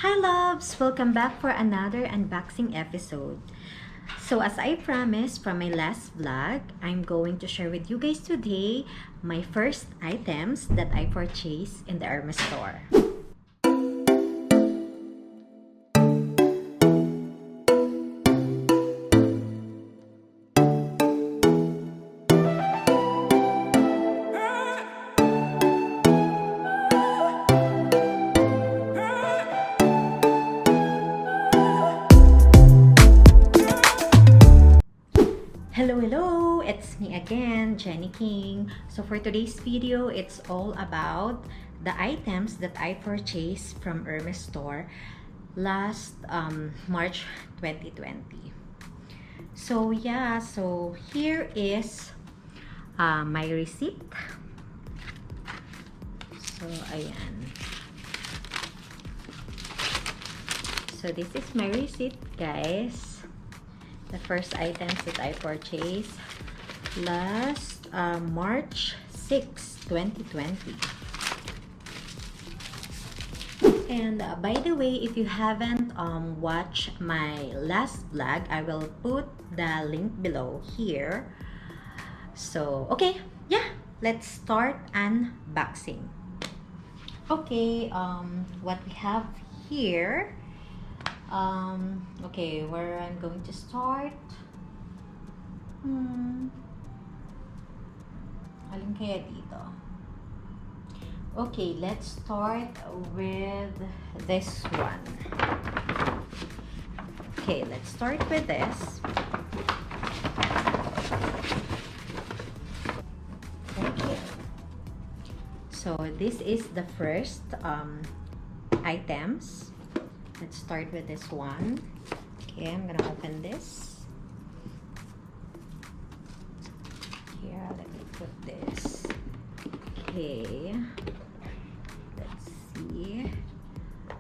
Hi loves! Welcome back for another unboxing episode. So as I promised from my last vlog, I'm going to share with you guys today my first items that I purchased in the Hermes Store. Hello, it's me again, Jenny King. So for today's video, it's all about the items that I purchased from Hermes Store last March 2020. So yeah, so here is my receipt. So ayan. So this is my receipt, guys. The first items that I purchased last March 6, 2020. And by the way, if you haven't watched my last vlog, I will put the link below here. So, okay, yeah, let's start unboxing. Okay, what we have here, okay, where I'm going to start. Alin kaya dito? Okay, let's start with this one. Okay, let's start with this. Okay. So this is the first items. Let's start with this one. Okay, I'm gonna open this. Here, let me put this. Okay, let's see.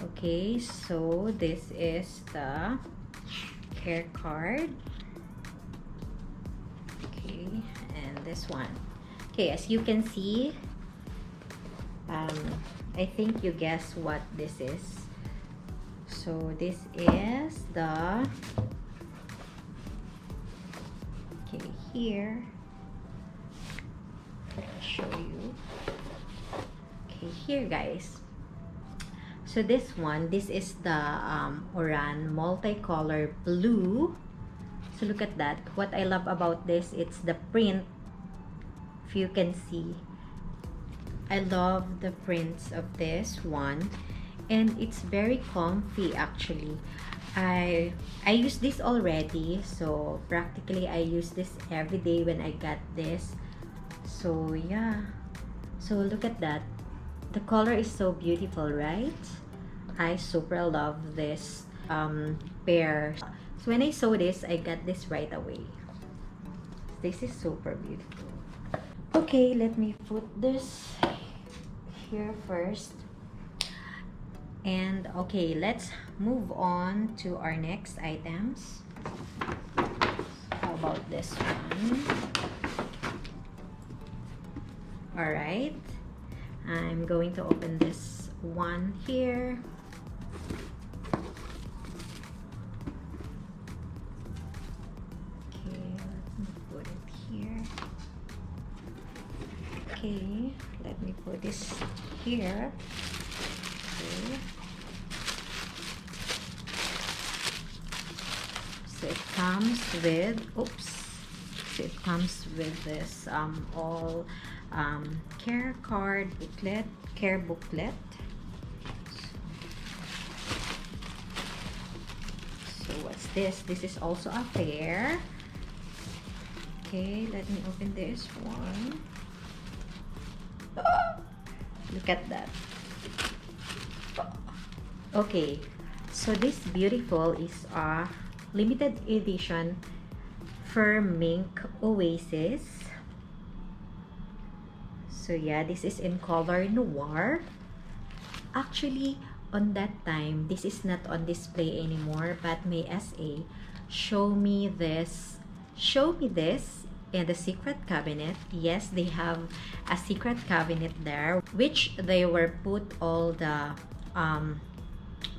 Okay, so this is the care card. Okay, and this one. Okay, as you can see, I think you guess what this is. So this is the, okay, here, I'll show you. Okay, here guys. So this one, this is the Oran Multicolor Blue. So look at that. What I love about this, it's the print. If you can see, I love the prints of this one. And it's very comfy actually. I use this already, so practically I use this every day when I got this. So yeah, so look at that. The color is so beautiful, right? I super love this pair. So when I saw this, I got this right away. This is super beautiful. Okay, let me put this here first. And okay, let's move on to our next items. How about this one? All right, I'm going to open this one here. Okay, let me put it here. Okay, let me put this here. Okay. So it comes with, oops, so it comes with this all care card booklet, care booklet. So what's this? This is also a pair. Okay, let me open this one. Look at that. Okay, so this beautiful is a limited edition fur mink Oasis. So yeah, this is in color Noir. Actually, on that time, this is not on display anymore, but my SA show me this in the secret cabinet. Yes, they have a secret cabinet there, which they were put all the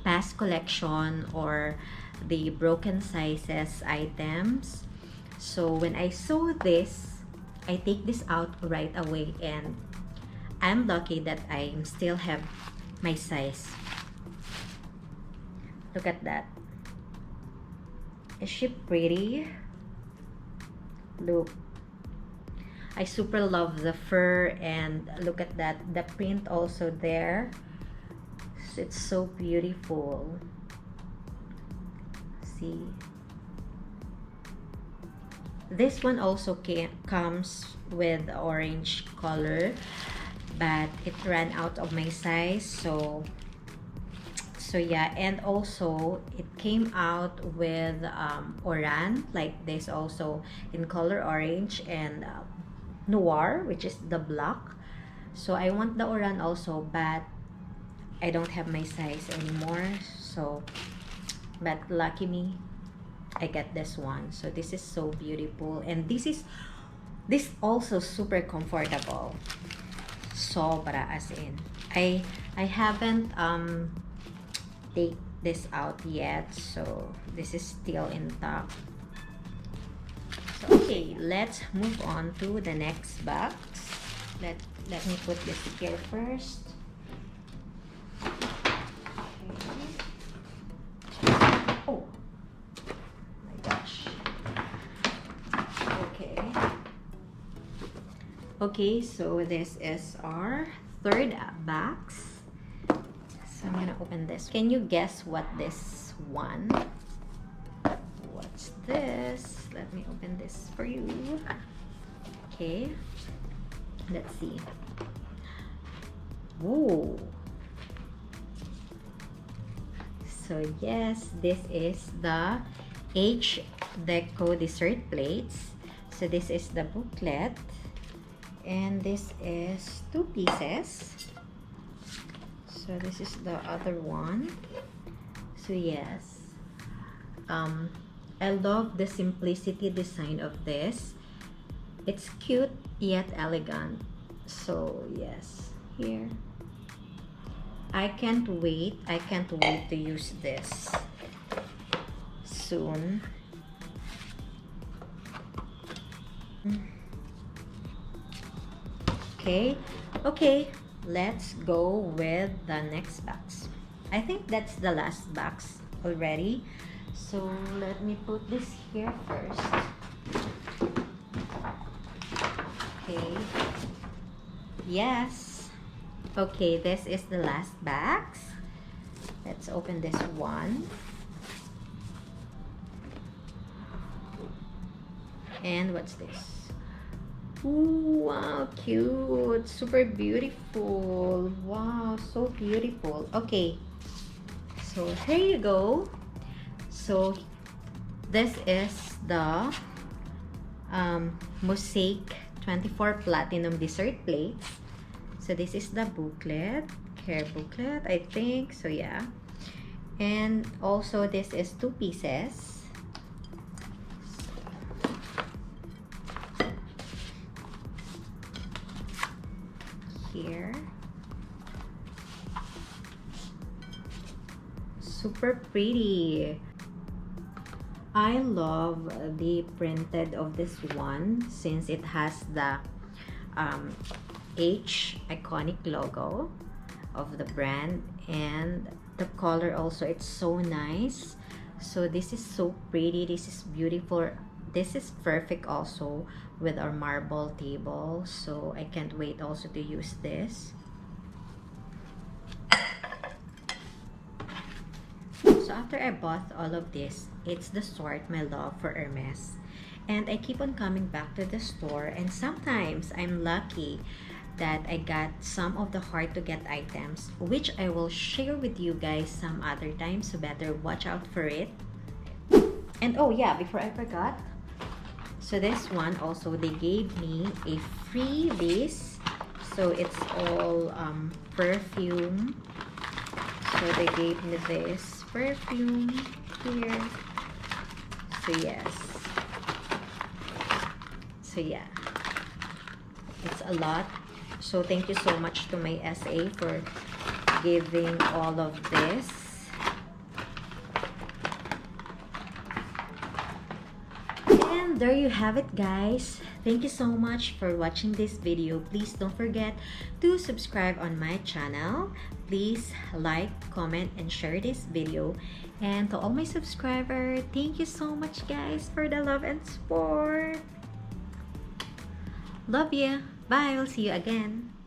past collection or the broken sizes items. So when I saw this, I take this out right away, and I'm lucky that I still have my size. Look at that. Is she pretty? Look. I super love the fur, and look at that. The print also there. It's so beautiful. See? This one also comes with orange color, but it ran out of my size, so yeah. And also it came out with Oran like this, also in color orange, and Noir, which is the black. So I want the Oran also, but I don't have my size anymore. So, but lucky me, I get this one. So this is so beautiful, and this also super comfortable. Sobra, as in I haven't take this out yet, so this is still intact. So okay, let's move on to the next box. Let me put this here first. Okay. Oh my gosh. Okay, so this is our third box. So I'm gonna open this. Can you guess what this one? What's this? Let me open this for you. Okay, let's see. Whoa. So yes, this is the Deco dessert plates. So this is the booklet, and this is 2 pieces. So this is the other one. So yes, I love the simplicity design of this. It's cute yet elegant. So yes, here. I can't wait to use this soon. Okay, let's go with the next box. I think that's the last box already, so let me put this here first. Okay, yes. Okay, this is the last box. Let's open this one. And what's this? Ooh, wow, cute. Super beautiful. Wow, so beautiful. Okay, so here you go. So this is the Mosaic 24 Platinum Dessert Plates. So this is the booklet, care booklet, I think. So yeah. And also this is 2 pieces. Here. Super pretty. I love the printed of this one since it has the H iconic logo of the brand, and the color also, it's so nice. So this is so pretty, this is beautiful. This is perfect also with our marble table, so I can't wait also to use this. So after I bought all of this, it's the start my love for Hermes, and I keep on coming back to the store, and sometimes I'm lucky that I got some of the hard to get items, which I will share with you guys some other time, so better watch out for it. And oh yeah, before I forgot, so this one also, they gave me a free this, so it's all perfume. So they gave me this perfume here. So yes, so yeah, it's a lot. So thank you so much to my SA for giving all of this. there you have it, guys. Thank you so much for watching this video. Please don't forget to subscribe on my channel. Please like, comment, and share this video. And to all my subscribers, thank you so much, guys, for the love and support. Love you. Bye. I'll see you again.